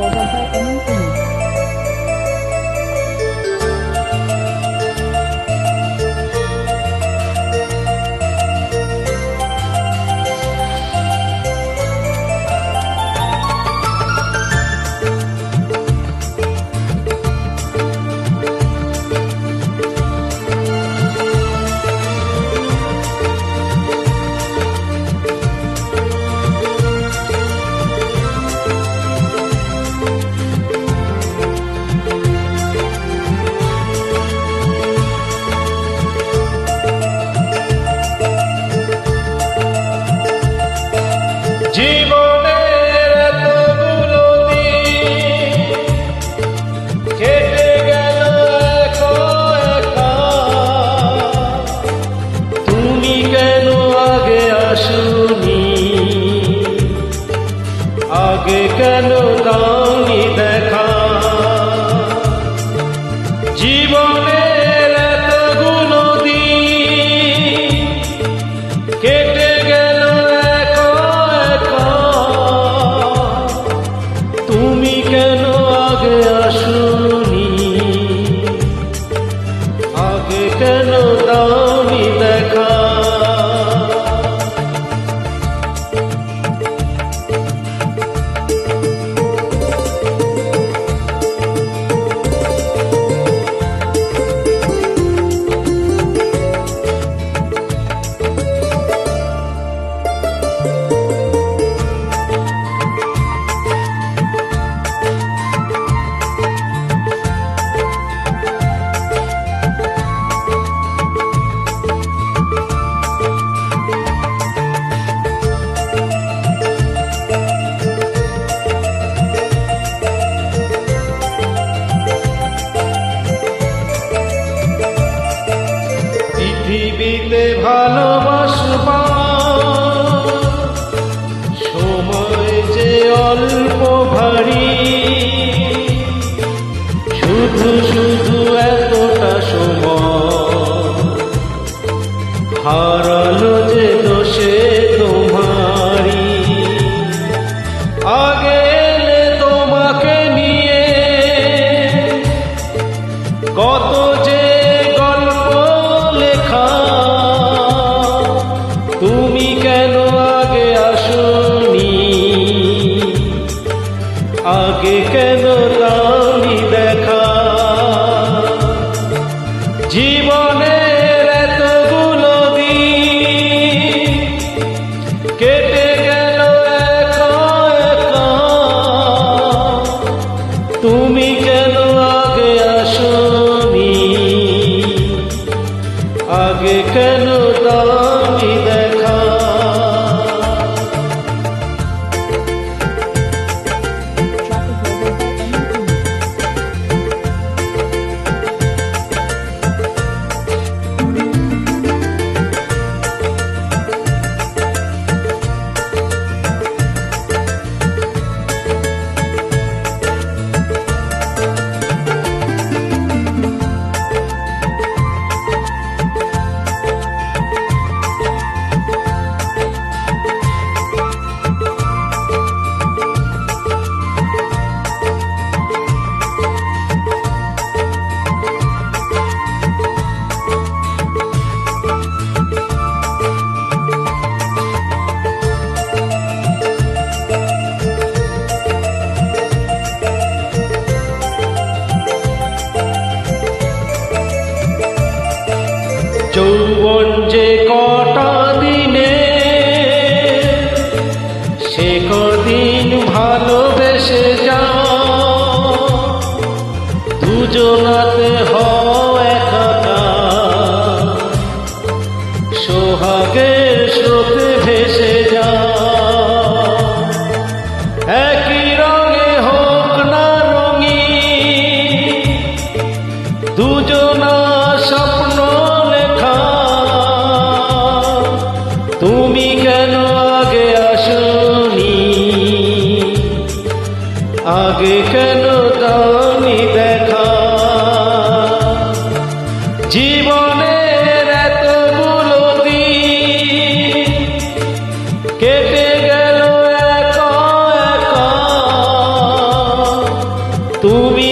Recorded by MME. জীবনের এতগুলো দিন কেটে গেল একা একা, তুমি কেন আগে আসোনি, আগে কেন দাওনি দেখা। জীবনের এতগুলো দিন কেটে গেল একা একা, তুমি কেন আগে আসোনি, আগে কেন দাওনি দেখা। পৃথিবীতে ভালোবাসবা সময় যে অল্প ভারী, শুধু শুধু এতটা সময় হারালো যে দোষে তোমারি। আগে এলে তোমাকে নিয়ে কত যে গল্প লেখা, তুমি কেন আগে আসোনি, আগে কেন দাওনি দেখা। জীবনের এতগুলো দিন কেটে গেল একা একা, তুমি কেন আগে আসোনি, আগে কেন দাওনি দেখা। যৌবন যে কটা দিনে, সে কদিন ভালোবেসে যাও, দুজনাতে হও একাকার, সোহাগের স্রোতে ভেসে যাও। একই রঙে হোক না রঙিন, দুজনা স্বপ্ন লেখা, তুমি কেন আগে আসোনি, আগে কেন দাওনি দেখা। জীবনের এতগুলো দিন কেটে গেল একা একা, তুমি